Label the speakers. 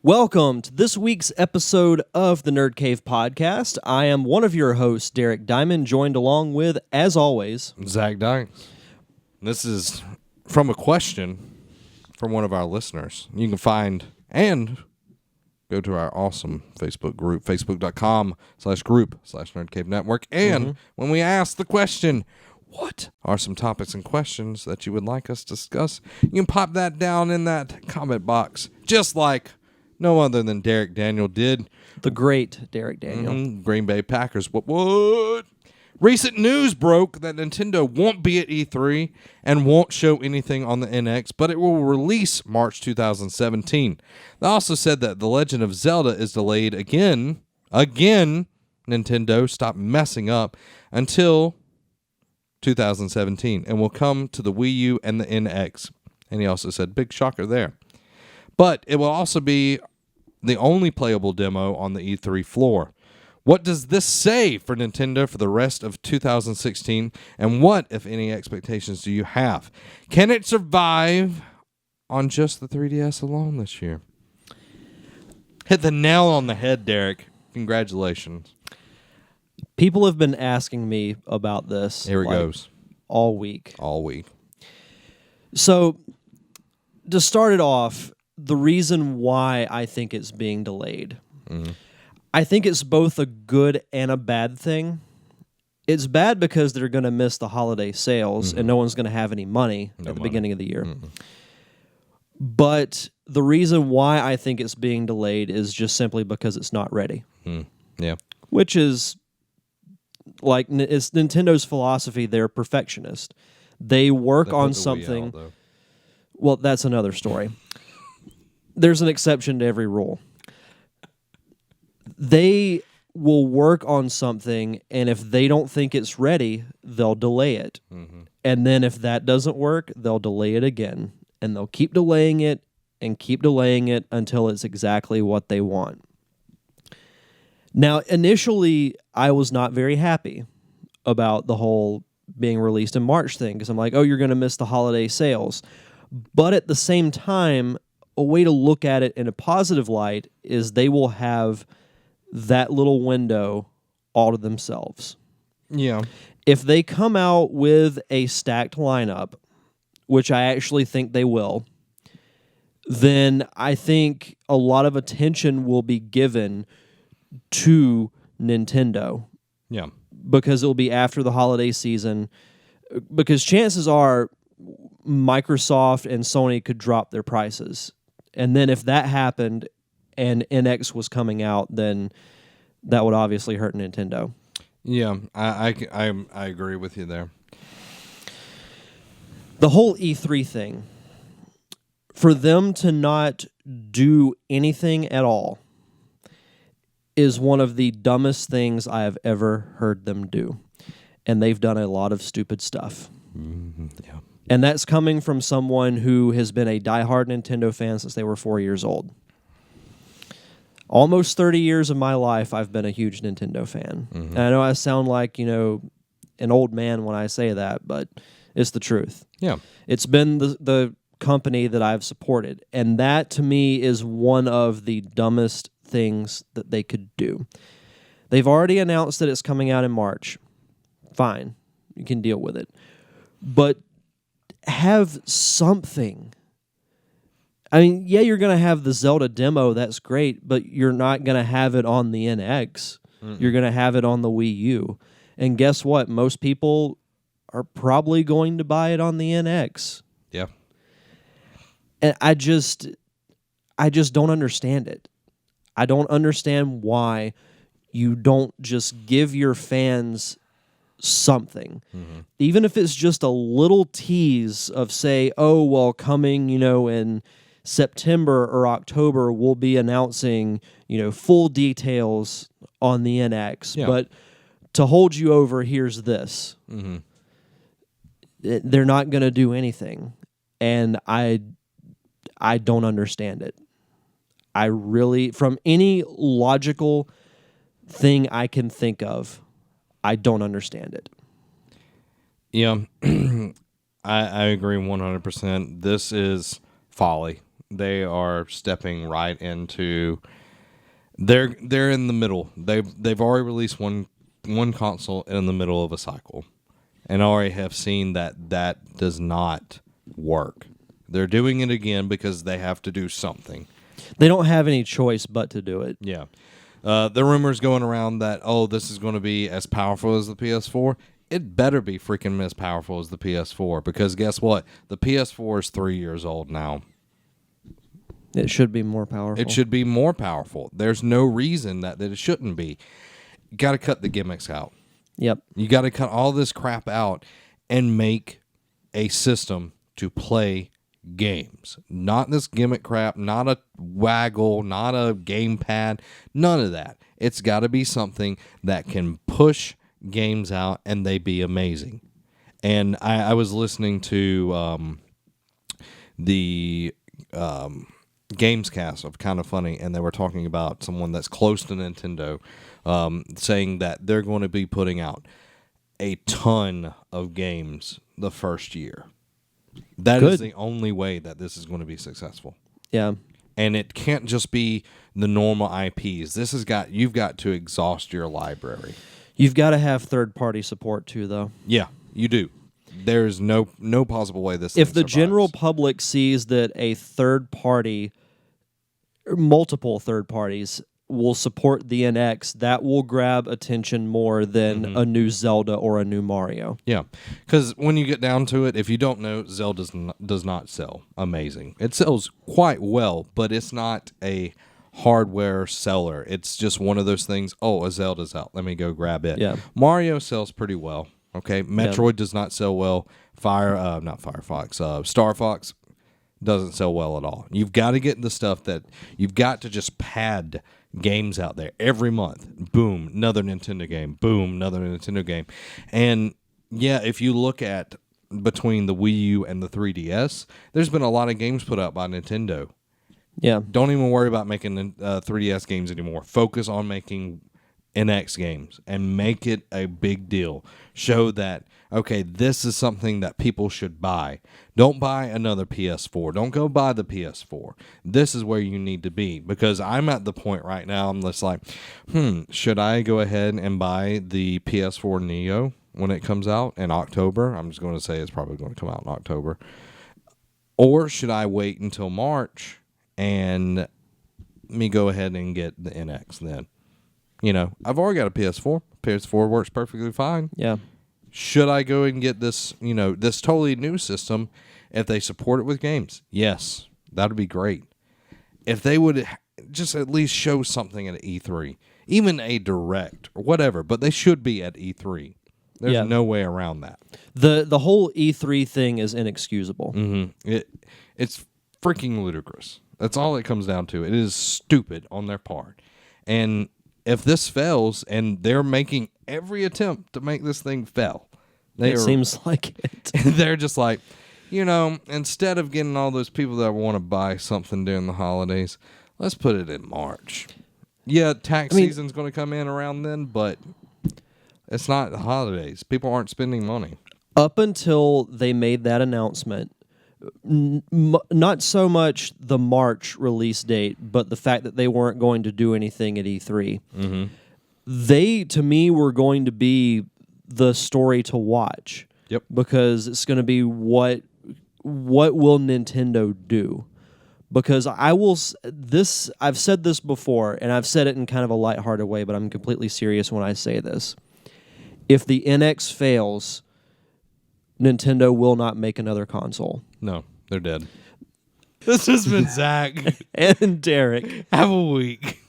Speaker 1: Welcome to this week's episode of the Nerd Cave Podcast. I am one of your hosts, Derek Diamond, joined along with, as always,
Speaker 2: Zach Dykes. This is from a question from one of our listeners. You can find and go to our awesome Facebook group, facebook.com/group/Nerd Network. And when we ask the question, what are some topics and questions that you would like us to discuss, you can pop that down in that comment box, just like no other than Derek Daniel did.
Speaker 1: the great Derek Daniel.
Speaker 2: Green Bay Packers. What? Recent news broke that Nintendo won't be at E3 and won't show anything on the NX, but it will release March 2017. They also said that The Legend of Zelda is delayed again. Nintendo, stop messing up, until 2017 and will come to the Wii U and the NX. And he also said, big shocker there. But it will also be the only playable demo on the E3 floor. What does this say for Nintendo for the rest of 2016? And what, if any, expectations do you have? Can it survive on just the 3DS alone this year? Hit the nail on the head, Derek. Congratulations.
Speaker 1: People have been asking me about this.
Speaker 2: Here it goes.
Speaker 1: All week.
Speaker 2: All week.
Speaker 1: So, to start it off, the reason why I think it's being delayed, I think it's both a good and a bad thing. It's bad because they're going to miss the holiday sales and no one's going to have any money at the beginning of the year. But the reason why I think it's being delayed is just simply because it's not ready.
Speaker 2: Yeah.
Speaker 1: Which is, like, it's Nintendo's philosophy. They're perfectionist. They work on something. Well, that's another story. There's an exception to every rule. They will work on something, and if they don't think it's ready, they'll delay it. And then if that doesn't work, they'll delay it again. And they'll keep delaying it and keep delaying it until it's exactly what they want. Now, initially, I was not very happy about the whole being released in March thing, because I'm like, oh, you're going to miss the holiday sales. But at the same time, a way to look at it in a positive light is they will have that little window all to themselves.
Speaker 2: Yeah.
Speaker 1: If they come out with a stacked lineup, which I actually think they will, then I think a lot of attention will be given to Nintendo.
Speaker 2: Yeah.
Speaker 1: Because it'll be after the holiday season. Because chances are Microsoft and Sony could drop their prices. And then if that happened and NX was coming out, then that would obviously hurt Nintendo.
Speaker 2: Yeah, I agree with you there.
Speaker 1: The whole E3 thing, for them to not do anything at all is one of the dumbest things I have ever heard them do. And they've done a lot of stupid stuff.
Speaker 2: Yeah.
Speaker 1: And that's coming from someone who has been a diehard Nintendo fan since they were 4 years old. Almost 30 years of my life, I've been a huge Nintendo fan. And I know I sound like, an old man when I say that, but it's the truth.
Speaker 2: Yeah.
Speaker 1: It's been the company that I've supported. And that, to me, is one of the dumbest things that they could do. They've already announced that it's coming out in March. Fine. You can deal with it. But have something. I mean, yeah, you're going to have the Zelda demo. That's great. But you're not going to have it on the NX. You're going to have it on the Wii U. And guess what? Most people are probably going to buy it on the NX.
Speaker 2: Yeah.
Speaker 1: And I just don't understand it. I don't understand why you don't just give your fans something. Even if it's just a little tease of, say, oh, well, coming, in September or October, we'll be announcing, full details on the NX.
Speaker 2: Yeah.
Speaker 1: But to hold you over, here's this. They're not going to do anything. And I don't understand it. I really, from any logical thing I can think of, I don't understand it.
Speaker 2: Yeah, I agree 100%. This is folly. they are stepping right into. They're in the middle. They've already released one console in the middle of a cycle, and already have seen that does not work. They're doing it again because they have to do something.
Speaker 1: They don't have any choice but to do it.
Speaker 2: Yeah. The rumors going around that, this is going to be as powerful as the PS4. It better be freaking as powerful as the PS4, because guess what? The PS4 is 3 years old now.
Speaker 1: It should be more powerful.
Speaker 2: It should be more powerful. There's no reason that it shouldn't be. You got to cut the gimmicks out.
Speaker 1: Yep.
Speaker 2: You got to cut all this crap out and make a system to play games. Not this gimmick crap, not a waggle, not a gamepad, none of that. It's got to be something that can push games out and they be amazing. And I was listening to the Gamescast of Kind of Funny, and they were talking about someone that's close to Nintendo, saying that they're going to be putting out a ton of games the first year. That is the only way that this is going to be successful.
Speaker 1: Yeah.
Speaker 2: And it can't just be the normal IPs. You've got to exhaust your library.
Speaker 1: You've got to have third-party support too, though.
Speaker 2: Yeah, you do. There's no possible way this.
Speaker 1: If the
Speaker 2: survives.
Speaker 1: general public sees that a third party, or multiple third parties, will support the NX, that will grab attention more than a new Zelda or a new Mario.
Speaker 2: Yeah, because when you get down to it, if you don't know, Zelda does not sell amazing. It sells quite well, but it's not a hardware seller. It's just one of those things. Oh, a Zelda's out. Let me go grab it.
Speaker 1: Yeah.
Speaker 2: Mario sells pretty well. Okay, Metroid does not sell well. Star Fox doesn't sell well at all. You've got to get the stuff that you've got to just pad games out there every month. Boom, another Nintendo game. Boom, another Nintendo game. And yeah, if you look at between the Wii U and the 3DS, there's been a lot of games put out by Nintendo.
Speaker 1: Yeah.
Speaker 2: Don't even worry about making 3DS games anymore. Focus on making NX games and make it a big deal. Show that, okay, this is something that people should buy. Don't buy another PS4. Don't go buy the PS4. This is where you need to be, because I'm at the point right now, I'm just like, should I go ahead and buy the PS4 Neo when it comes out in October? I'm just going to say it's probably going to come out in October. Or should I wait until March and me go ahead and get the NX then? You know, I've already got a PS4. PS4 works perfectly fine.
Speaker 1: Yeah.
Speaker 2: Should I go and get this, this totally new system if they support it with games? Yes, that would be great. If they would just at least show something at E3, even a direct or whatever, but they should be at E3. There's no way around that.
Speaker 1: The whole E3 thing is inexcusable.
Speaker 2: Mm-hmm. It's freaking ludicrous. That's all it comes down to. It is stupid on their part. And if this fails, and they're making every attempt to make this thing fail,
Speaker 1: seems like it.
Speaker 2: They're just like, instead of getting all those people that want to buy something during the holidays, let's put it in March. Yeah, tax season's going to come in around then, but it's not the holidays. People aren't spending money.
Speaker 1: Up until they made that announcement, not so much the March release date, but the fact that they weren't going to do anything at E3.
Speaker 2: Mm-hmm.
Speaker 1: They, to me, were going to be the story to watch.
Speaker 2: Yep.
Speaker 1: Because it's going to be what will Nintendo do? Because I've said this before, and I've said it in kind of a lighthearted way, but I'm completely serious when I say this. If the NX fails, Nintendo will not make another console.
Speaker 2: No, they're dead. This has been Zach
Speaker 1: and Derek.
Speaker 2: Have a week.